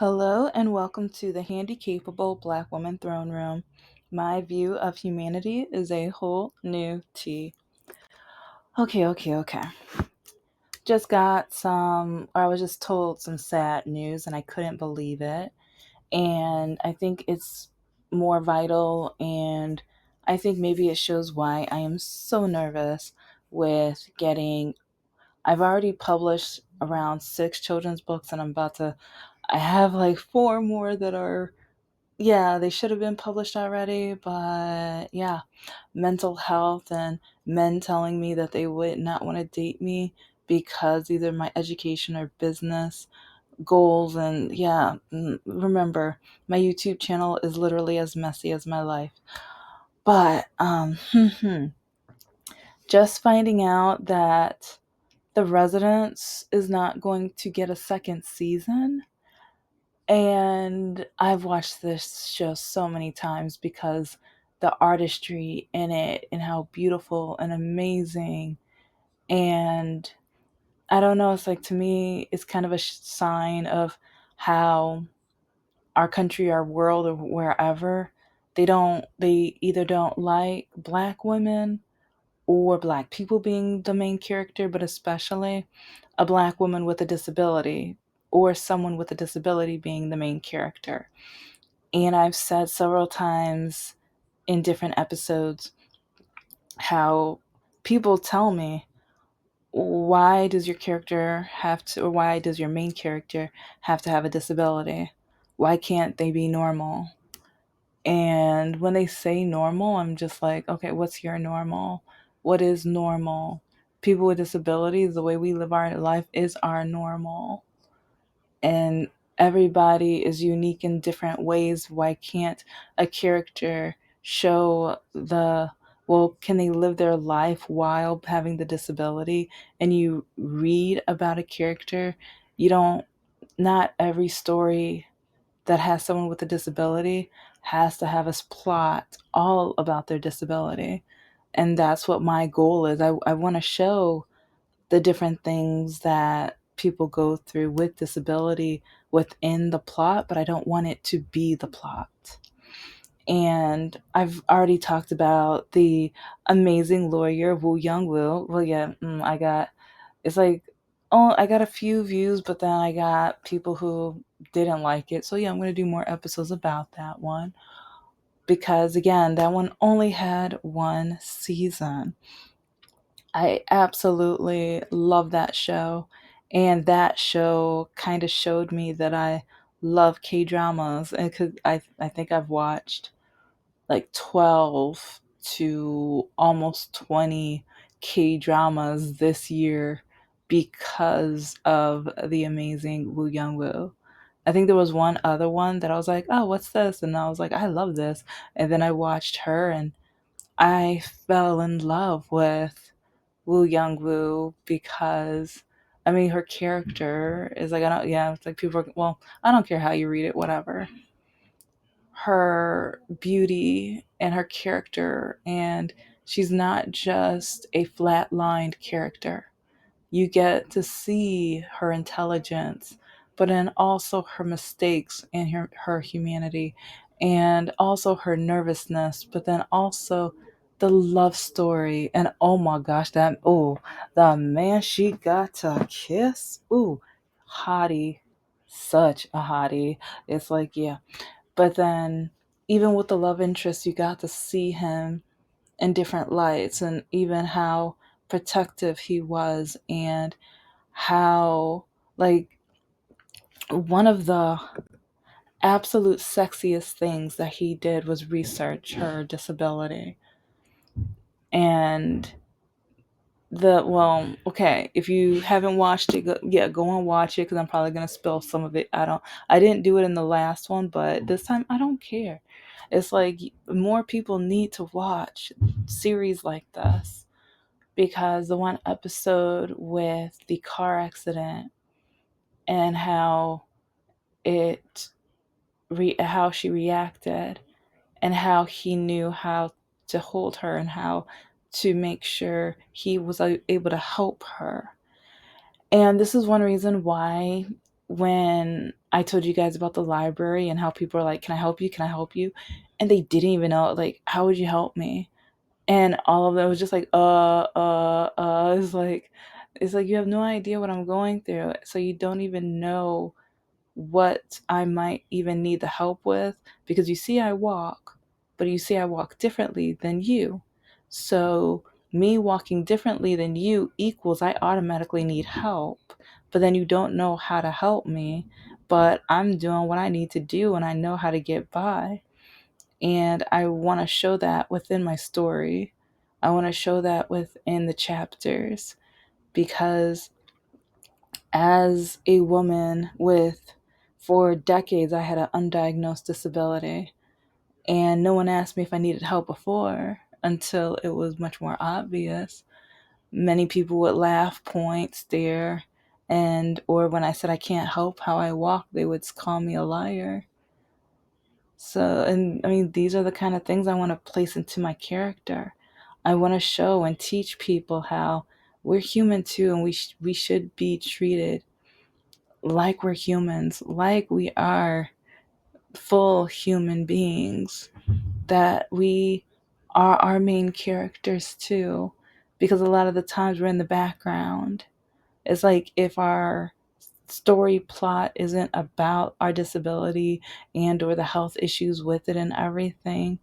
Hello and welcome to the Handicapable Black Woman Throne Room. My view of humanity is a whole new tea. Okay. Just got I was just told some sad news and I couldn't believe it. And I think it's more vital, and I think maybe it shows why I am so nervous with getting. I've already published around 6 children's books, and I have like 4 more that are, yeah, they should have been published already, but yeah, mental health and men telling me that they would not want to date me because either my education or business goals. And yeah, remember, my YouTube channel is literally as messy as my life. But just finding out that The Residence is not going to get a second season. And I've watched this show so many times because the artistry in it and how beautiful and amazing. And I don't know, it's like, to me, it's kind of a sign of how our country, our world, or wherever, they either don't like black women or black people being the main character, but especially a black woman with a disability or someone with a disability being the main character. And I've said several times in different episodes how people tell me, why does your character have to, or why does your main character have to have a disability? Why can't they be normal? And when they say normal, I'm just like, okay, what's your normal? What is normal? People with disabilities, the way we live our life is our normal. And everybody is unique in different ways. Why can't a character show well, can they live their life while having the disability? And you read about a character, you don't, not every story that has someone with a disability has to have a plot all about their disability. And that's what my goal is. I want to show the different things that people go through with disability within the plot, but I don't want it to be the plot. And I've already talked about the amazing lawyer Woo Young Woo. Well, yeah, I got, it's like, oh, I got a few views, but then I got people who didn't like it. So yeah, I'm going to do more episodes about that one because, again, that one only had one season. I absolutely love that show. And that show kind of showed me that I love K dramas. And I think I've watched like 12 to almost 20 K dramas this year because of the amazing Woo Young Woo. I think there was one other one that I was like, oh, what's this? And I was like, I love this. And then I watched her and I fell in love with Woo Young Woo because, I mean, her character is like, I don't, yeah, it's like people are, well, I don't care how you read it, whatever. Her beauty and her character, and she's not just a flatlined character. You get to see her intelligence, but then also her mistakes and her humanity, and also her nervousness, but then also the love story. And oh my gosh, the man she got to kiss. Ooh, hottie. Such a hottie. It's like, yeah. But then, even with the love interest, you got to see him in different lights, and even how protective he was, and how, like, one of the absolute sexiest things that he did was research her disability. And okay, if you haven't watched it, go and watch it because I'm probably gonna spill some of it. I didn't do it in the last one, but this time I don't care. It's like more people need to watch series like this, because the one episode with the car accident and it how she reacted, and how he knew how to hold her, and how to make sure he was able to help her. And this is one reason why, when I told you guys about the library and how people are like, can I help you? Can I help you? And they didn't even know, like, how would you help me? And all of them was just like, it's like you have no idea what I'm going through. So you don't even know what I might even need the help with, because you see I walk, but you see I walk differently than you. So me walking differently than you equals I automatically need help, but then you don't know how to help me, but I'm doing what I need to do and I know how to get by. And I want to show that within my story. I want to show that within the chapters, because as a woman with, for decades, I had an undiagnosed disability, and no one asked me if I needed help before until it was much more obvious. Many people would laugh, point, stare, and or when I said I can't help how I walk, they would call me a liar. So, and I mean, these are the kind of things I want to place into my character. I want to show and teach people how we're human too, and we should be treated like we're humans, like we are full human beings, that we are our main characters too, because a lot of the times we're in the background. It's like if our story plot isn't about our disability and or the health issues with it and everything,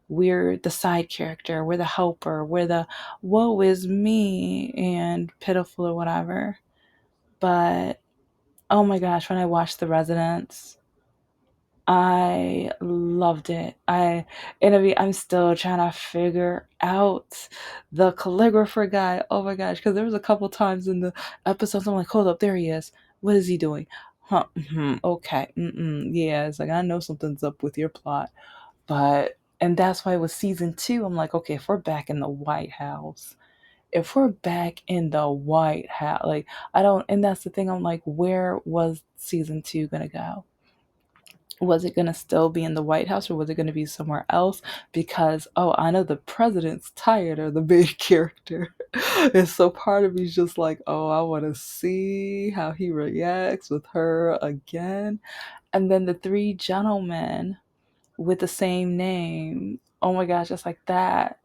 we're the side character, we're the helper, we're the woe is me and pitiful or whatever. But oh my gosh, when I watched The Residents, I loved it. I'm still trying to figure out the calligrapher guy. Oh my gosh, because there was a couple times in the episodes I'm like, hold up, there he is. What is he doing? Huh? Okay. Yeah, it's like I know something's up with your plot, but and that's why with season two, I'm like, okay, if we're back in the White House, if we're back in the White House, like I don't, and that's the thing. I'm like, where was season two gonna go? Was it going to still be in the White House, or was it going to be somewhere else? Because, oh, I know the president's tired of the main character. And so part of me is just like, oh, I want to see how he reacts with her again. And then the three gentlemen with the same name. Oh my gosh, just like that.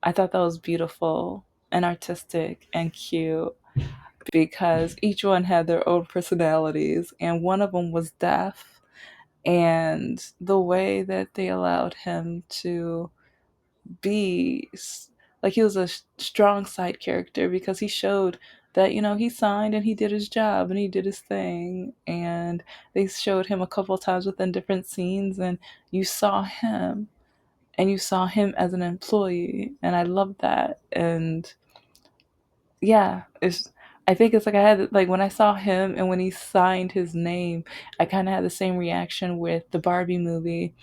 I thought that was beautiful and artistic and cute, because each one had their own personalities, and one of them was deaf, and the way that they allowed him to be, like, he was a strong side character, because he showed that, he signed and he did his job and he did his thing, and they showed him a couple of times within different scenes, and you saw him, and you saw him as an employee, and I love that. And yeah, it's, I think it's like I had, like, when I saw him and when he signed his name, I kind of had the same reaction with the Barbie movie,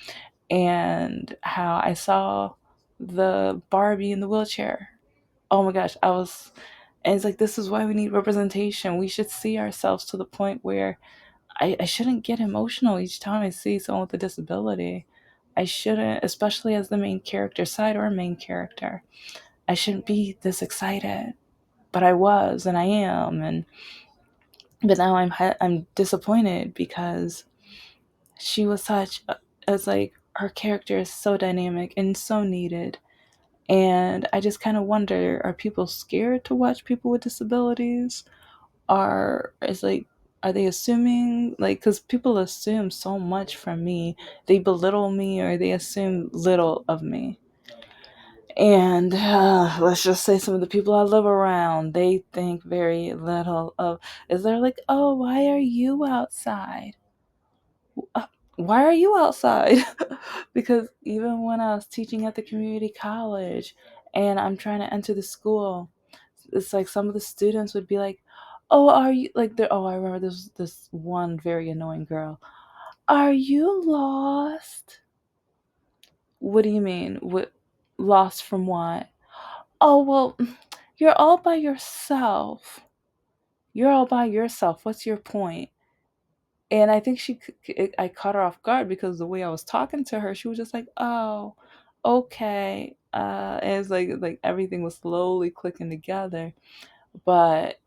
and how I saw the Barbie in the wheelchair. Oh my gosh, and it's like, this is why we need representation. We should see ourselves to the point where I shouldn't get emotional each time I see someone with a disability. I shouldn't, especially as the main character, side or main character. I shouldn't be this excited, but I was, and I am, and but now I'm disappointed, because she was such as like, her character is so dynamic and so needed. And I just kind of wonder, are people scared to watch people with disabilities? Are they assuming, like, because people assume so much from me, they belittle me or they assume little of me. And let's just say some of the people I live around, they think very little of. Is they're like, oh, why are you outside? uh, why are you outside? Because even when I was teaching at the community college and I'm trying to enter the school, it's like some of the students would be like, oh, are you like there? Oh, I remember this one very annoying girl. Are you lost? What do you mean? What, lost from what? Oh, well, you're all by yourself. You're all by yourself. What's your point? And I think I caught her off guard, because the way I was talking to her, she was just like, "Oh, okay." And it's like everything was slowly clicking together. But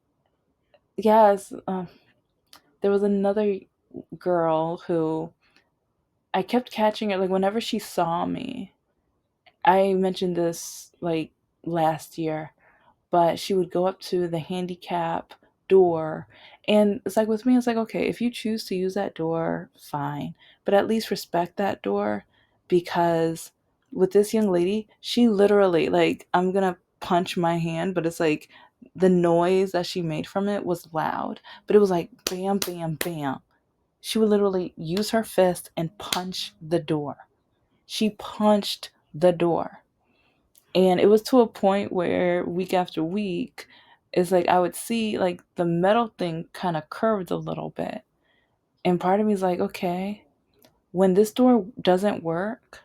yes, there was another. girl who I kept catching her, like, whenever she saw me. I mentioned this like last year, but she would go up to the handicap door. And it's like with me, it's like, okay, if you choose to use that door, fine. But at least respect that door, because with this young lady, she literally, like, I'm gonna punch my hand, but it's like the noise that she made from it was loud. But it was like bam, bam, bam. She would literally use her fist and punch the door. She punched the door. And it was to a point where week after week, it's like I would see like the metal thing kind of curved a little bit. And part of me is like, okay, when this door doesn't work,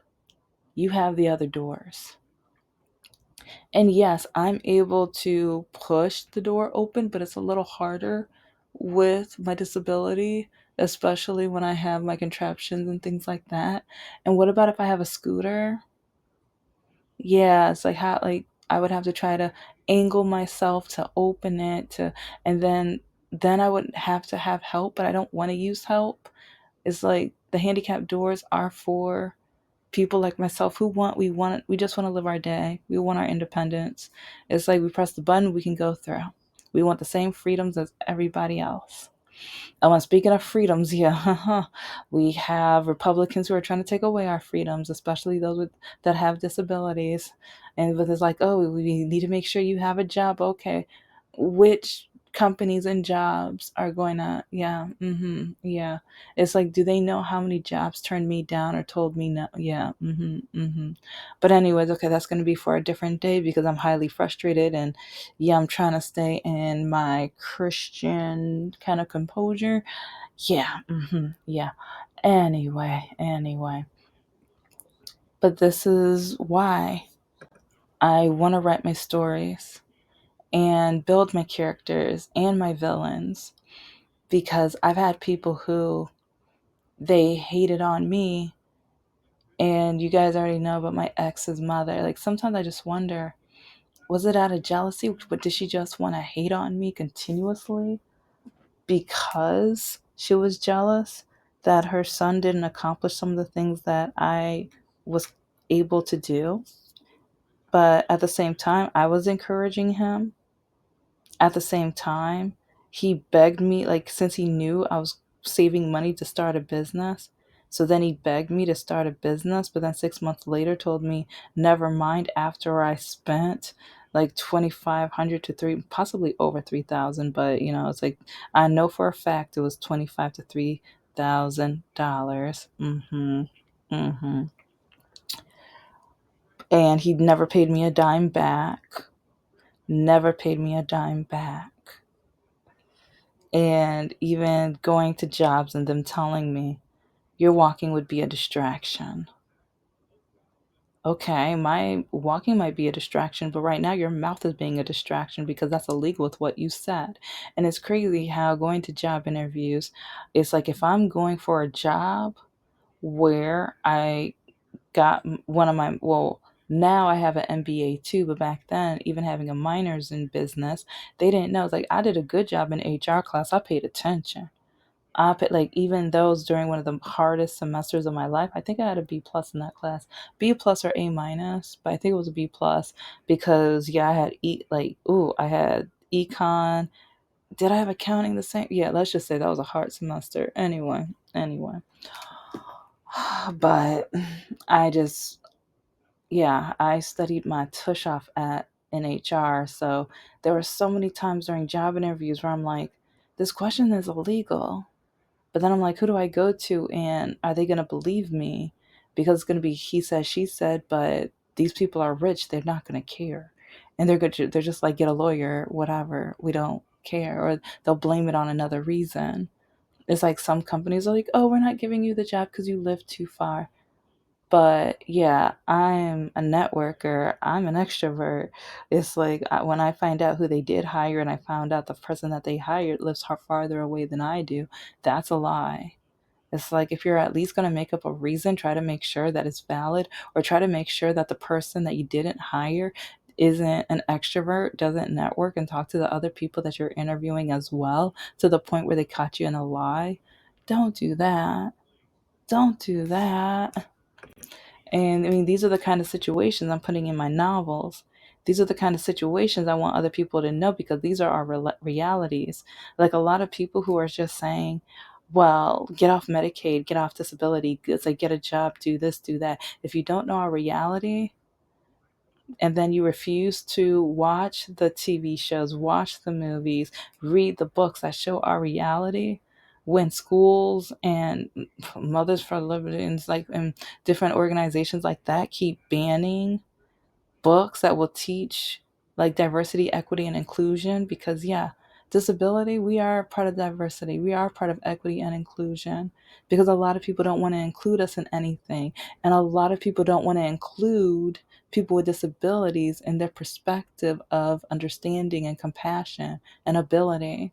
you have the other doors. And yes, I'm able to push the door open, but it's a little harder with my disability, especially when I have my contraptions and things like that. And what about if I have a scooter? Yeah, it's like how, like, I would have to try to angle myself to open it to, and then I would have to have help, but I don't want to use help. It's like the handicap doors are for people like myself who we just want to live our day. We want our independence. It's like we press the button, we can go through. We want the same freedoms as everybody else. Oh, and speaking of freedoms, yeah, we have Republicans who are trying to take away our freedoms, especially those that have disabilities. And with it's like, oh, we need to make sure you have a job. Okay, which companies and jobs are going to? Yeah, yeah. It's like, do they know how many jobs turned me down or told me no? Yeah, But anyways, okay, that's going to be for a different day because I'm highly frustrated, and yeah, I'm trying to stay in my Christian kind of composure. Yeah, yeah. Anyway. But this is why I want to write my stories and build my characters and my villains, because I've had people who they hated on me, and you guys already know about my ex's mother. Like sometimes I just wonder, was it out of jealousy? But did she just want to hate on me continuously because she was jealous that her son didn't accomplish some of the things that I was able to do? But at the same time, I was encouraging him. At the same time, he begged me, like, since he knew I was saving money to start a business. So then he begged me to start a business, but then 6 months later told me, never mind, after I spent like 2,500 to three, possibly over 3,000. But it's like, I know for a fact it was 25 to $3,000. Mm-hmm. And he never paid me a dime back. Never paid me a dime back. And even going to jobs and them telling me your walking would be a distraction. Okay, my walking might be a distraction, but right now your mouth is being a distraction because that's illegal with what you said. And it's crazy how going to job interviews, it's like if I'm going for a job where I got one of my, well, now I have an MBA too, but back then, even having a minor's in business, they didn't know. It's like I did a good job in HR class. I paid attention. I put, like, even those during one of the hardest semesters of my life, I think I had a B plus in that class, B plus or A minus, but I think it was a B plus because yeah, I had I had econ. Did I have accounting the same? Yeah, let's just say that was a hard semester. Anyway, but I just, yeah, I studied my tush off at in HR, so there were so many times during job interviews where I'm like, this question is illegal. But then I'm like, who do I go to? And are they going to believe me? Because it's going to be he said, she said, but these people are rich. They're not going to care. And they're just like, get a lawyer, whatever. We don't care. Or they'll blame it on another reason. It's like some companies are like, oh, we're not giving you the job because you live too far. But yeah, I'm a networker. I'm an extrovert. It's like when I find out who they did hire and I found out the person that they hired lives farther away than I do, that's a lie. It's like if you're at least going to make up a reason, try to make sure that it's valid, or try to make sure that the person that you didn't hire isn't an extrovert, doesn't network and talk to the other people that you're interviewing as well, to the point where they caught you in a lie. don't do that. Don't do that. And I mean, these are the kind of situations I'm putting in my novels. These are the kind of situations I want other people to know, because these are our realities. Like a lot of people who are just saying, well, get off Medicaid, get off disability, it's like get a job, do this, do that. If you don't know our reality, and then you refuse to watch the TV shows, watch the movies, read the books that show our reality, when schools and Mothers for Liberty and like and different organizations like that keep banning books that will teach like diversity, equity, and inclusion, because yeah, disability, we are part of diversity, we are part of equity and inclusion, because a lot of people don't want to include us in anything, and a lot of people don't want to include people with disabilities in their perspective of understanding and compassion and ability.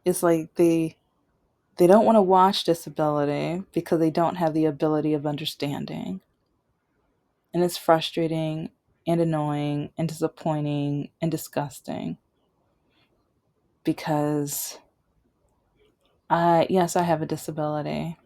It's like they don't want to watch disability because they don't have the ability of understanding. And it's frustrating and annoying and disappointing and disgusting, because yes, I have a disability.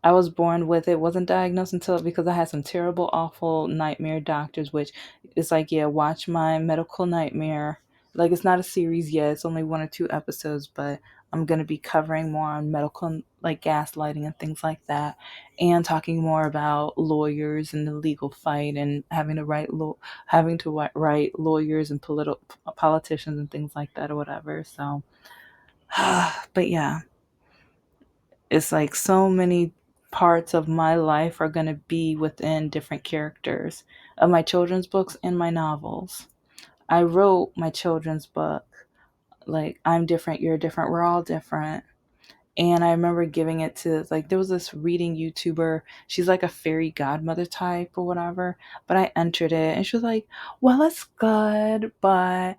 I was born with it, wasn't diagnosed until, because I had some terrible, awful nightmare doctors, which is like, yeah, watch my medical nightmare. Like, it's not a series yet, it's only 1 or 2 episodes, but I'm going to be covering more on medical, like gaslighting and things like that, and talking more about lawyers and the legal fight and having to write lawyers and politicians and things like that or whatever. So, but yeah, it's like so many parts of my life are going to be within different characters of my children's books and my novels. I wrote my children's book like, I'm different, you're different, we're all different. And I remember giving it to, like, there was this reading YouTuber. She's like a fairy godmother type or whatever. But I entered it and she was like, well, it's good, but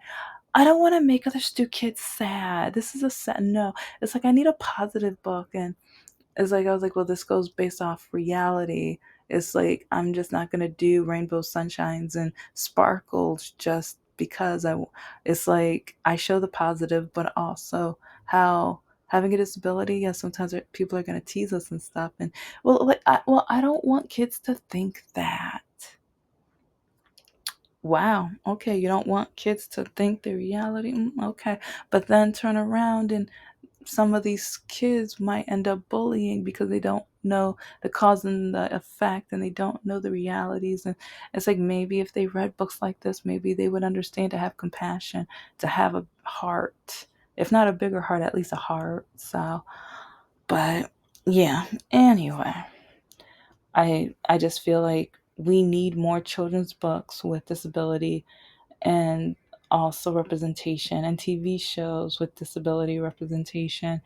I don't want to make other kids sad. This is a sad, no. It's like, I need a positive book. And it's like, I was like, well, this goes based off reality. It's like, I'm just not gonna do rainbow sunshines and sparkles just because it's like, I show the positive, but also how having a disability, yeah, sometimes people are gonna tease us and stuff. And I don't want kids to think that. Wow, okay, you don't want kids to think the reality. Okay, but then turn around and some of these kids might end up bullying because they don't know the cause and the effect, and they don't know the realities. And it's like, maybe if they read books like this, maybe they would understand to have compassion, to have a heart, if not a bigger heart, at least a heart. So, but yeah, anyway, I just feel like we need more children's books with disability, and also representation, and TV shows with disability representation,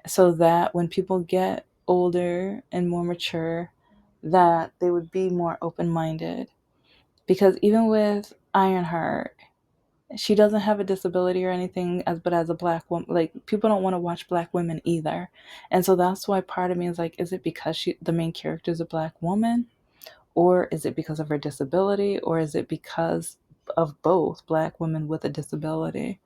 so that when people get older and more mature, that they would be more open-minded. Because even with Ironheart, she doesn't have a disability or anything, but as a black woman, like, people don't want to watch black women either. And so that's why part of me is like, is it because the main character is a black woman, or is it because of her disability, or is it because of both black women with a disability?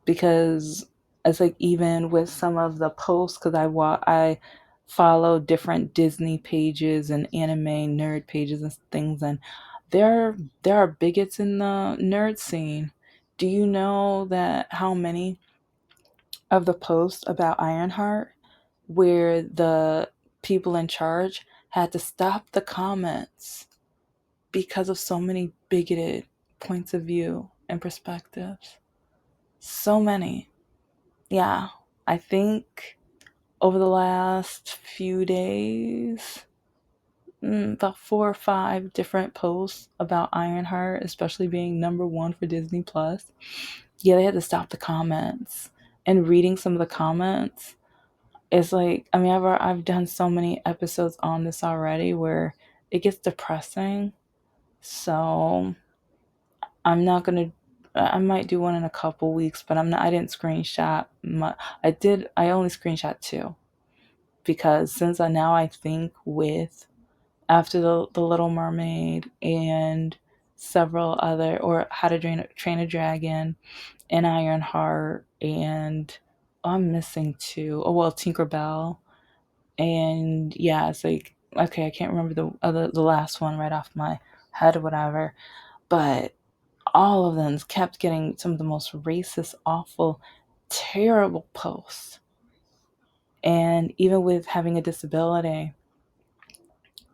Because it's like, even with some of the posts, because I follow different Disney pages and anime nerd pages and things, and there are bigots in the nerd scene. Do you know that how many of the posts about Ironheart, where the people in charge had to stop the comments because of so many bigoted points of view and perspectives? So many. Yeah, I think over the last few days, about 4 or 5 different posts about Ironheart, especially being number 1 for Disney Plus. Yeah, they had to stop the comments. And reading some of the comments, it's like, I mean, I've done so many episodes on this already where it gets depressing. So I'm not gonna. I might do one in a couple weeks, but I'm not. I didn't screenshot. I did. I only screenshot 2, because since I think with after the Little Mermaid and several other, or How to Train a Dragon and Ironheart and I'm missing two. Oh well, Tinkerbell, and yeah, it's like okay, I can't remember the last one right off my head or whatever, but all of them kept getting some of the most racist, awful, terrible posts. And even with having a disability,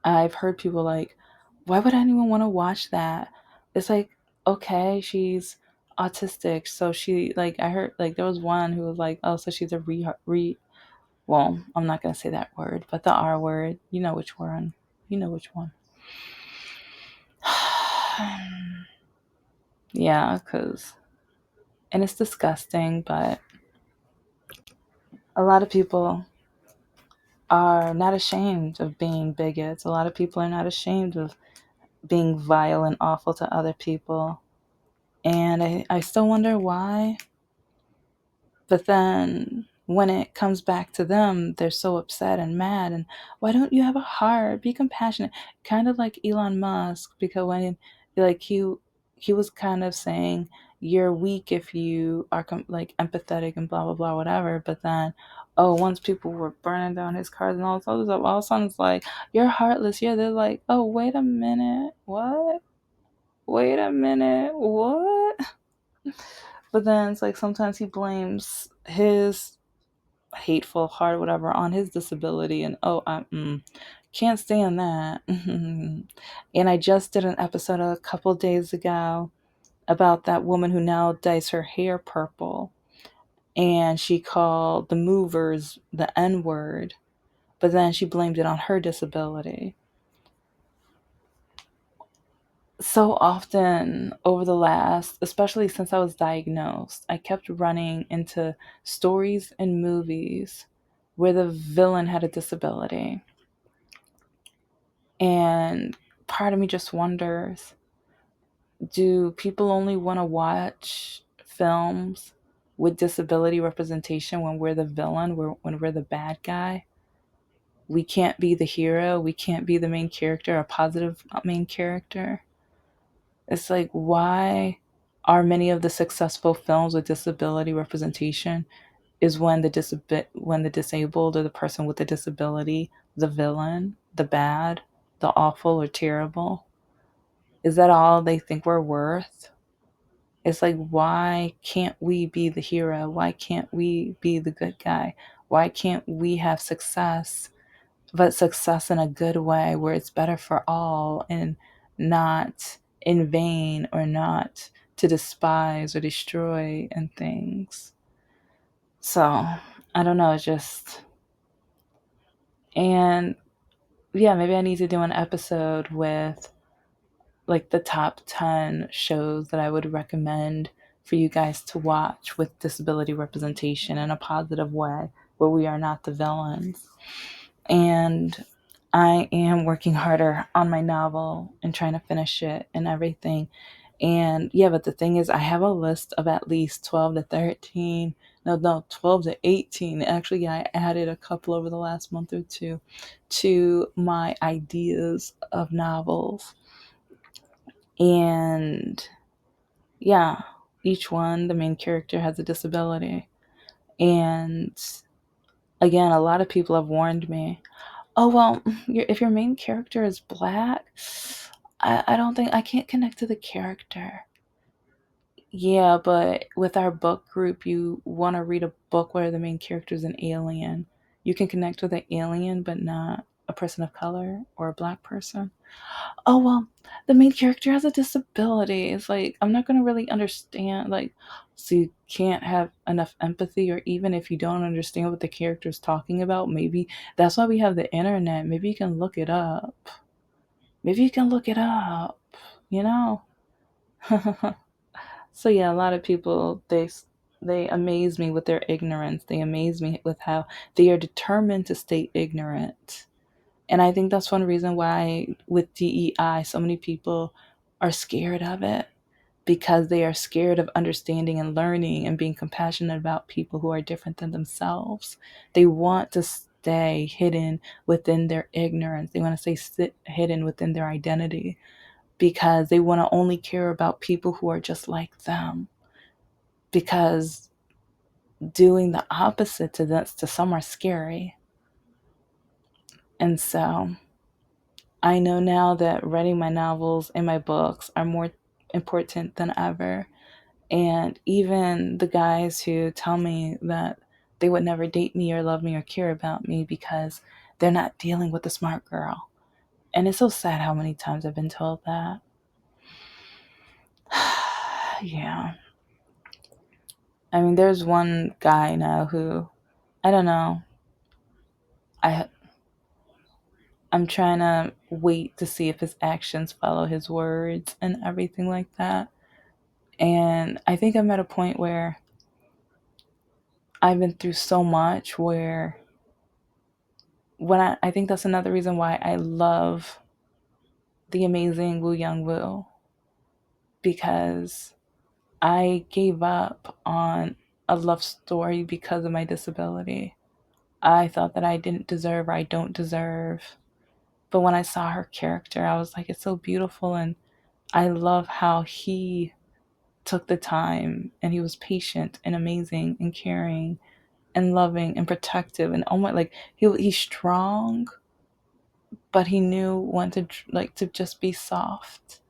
I've heard people like, why would anyone want to watch that? It's like, okay, she's autistic, so she like I heard like there was one who was like, oh, so she's a well, I'm not gonna say that word, but the R word, you know which one, you know which one. Yeah, cause and it's disgusting, but a lot of people are not ashamed of being bigots. A lot of people are not ashamed of being vile and awful to other people. And I still wonder why. But then when it comes back to them, they're so upset and mad. And why don't you have a heart? Be compassionate. Kind of like Elon Musk, because when like he was kind of saying you're weak if you are like empathetic and blah blah blah whatever. But then once people were burning down his cars and all this other stuff, all of a sudden it's like you're heartless. Yeah, they're like, oh wait a minute, what? Wait a minute, what? But then it's like sometimes he blames his hateful heart, whatever, on his disability, and can't stand that. And I just did an episode a couple days ago about that woman who now dyes her hair purple, and she called the movers the N word, but then she blamed it on her disability. So often over the last, especially since I was diagnosed, I kept running into stories and movies where the villain had a disability. And part of me just wonders, do people only want to watch films with disability representation when we're the villain, when we're the bad guy? We can't be the hero, we can't be the main character, a positive main character. It's like, why are many of the successful films with disability representation is when when the disabled or the person with the disability, the villain, the bad, the awful or terrible? Is that all they think we're worth? It's like, why can't we be the hero? Why can't we be the good guy? Why can't we have success, but success in a good way where it's better for all and not in vain or not to despise or destroy and things? So I don't know, it's just, and yeah, maybe I need to do an episode with like the top 10 shows that I would recommend for you guys to watch with disability representation in a positive way where we are not the villains. And I am working harder on my novel and trying to finish it and everything. And yeah, but the thing is, I have a list of at least 12 to 13, no, 12 to 18. Actually, yeah, I added a couple over the last month or two to my ideas of novels. And yeah, each one, the main character has a disability. And again, a lot of people have warned me, oh, well, if your main character is black, I don't think I can't connect to the character. Yeah, but with our book group, you want to read a book where the main character is an alien. You can connect with an alien, but not a person of color or a black person. Oh, well, the main character has a disability. It's like, I'm not going to really understand. Like, so you can't have enough empathy, or even if you don't understand what the character is talking about, maybe that's why we have the internet. Maybe you can look it up. Maybe you can look it up, you know? So yeah, a lot of people they amaze me with their ignorance. They amaze me with how they are determined to stay ignorant. And I think that's one reason why with DEI so many people are scared of it, because they are scared of understanding and learning and being compassionate about people who are different than themselves. They want to stay hidden within their ignorance. They want to stay hidden within their identity because they want to only care about people who are just like them. Because doing the opposite to this. To some are scary. And so I know now that writing my novels and my books are more important than ever. And even the guys who tell me that they would never date me or love me or care about me because they're not dealing with a smart girl. And it's so sad how many times I've been told that. Yeah. I mean, there's one guy now who, I don't know, I I'm trying to wait to see if his actions follow his words and everything like that. And I think I'm at a point where I've been through so much where I think that's another reason why I love the amazing Woo Young Woo, because I gave up on a love story because of my disability. I thought that I didn't deserve or I don't deserve. But when I saw her character, I was like, it's so beautiful. And I love how he took the time and he was patient and amazing and caring and loving and protective and almost like he's strong, but he knew when to like to just be soft.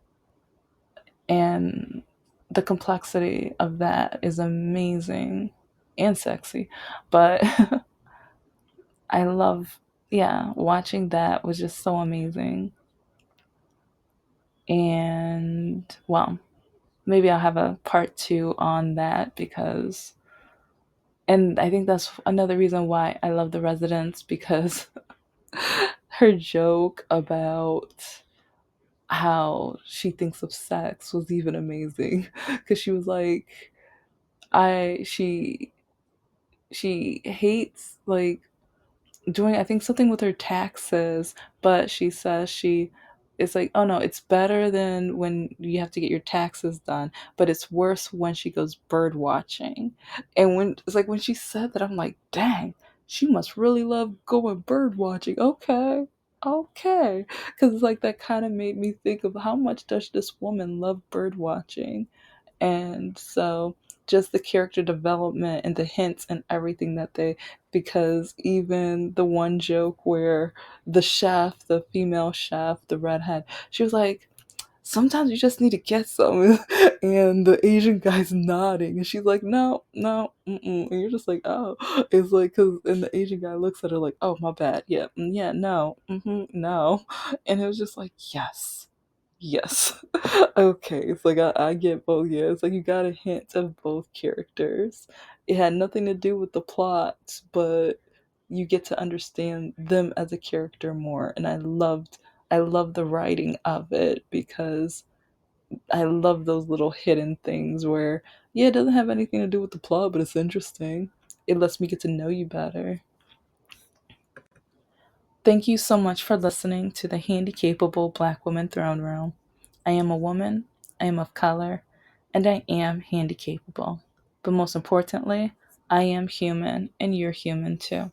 And the complexity of that is amazing and sexy. But I love, yeah, watching that was just so amazing. And well, maybe I'll have a part two on that because, and I think that's another reason why I love The Residents because her joke about how she thinks of sex was even amazing because she was like, I she hates like doing I think something with her taxes, but she says she it's like, oh no, it's better than when you have to get your taxes done, but it's worse when she goes bird watching. And when it's like when she said that, I'm like, dang, she must really love going bird watching. Okay. Okay. Because it's like that kind of made me think of how much does this woman love bird watching. And so just the character development and the hints and everything that they, because even the one joke where the chef, the female chef, the redhead, she was like, sometimes you just need to get some. And the Asian guy's nodding. And she's like, no, no, mm-mm. And you're just like, oh. It's like, because, and the Asian guy looks at her like, oh, my bad. Yeah, yeah, no, no. And it was just like, yes, yes. Okay, it's like I get both. Yeah, it's like you got a hint of both characters. It had nothing to do with the plot, but you get to understand them as a character more. And I loved the writing of it because I love those little hidden things where yeah, it doesn't have anything to do with the plot, but it's interesting. It lets me get to know you better. Thank you so much for listening to the Handicapable Black Woman Throne Room. I am a woman, I am of color, and I am handicapable. But most importantly, I am human, and you're human too.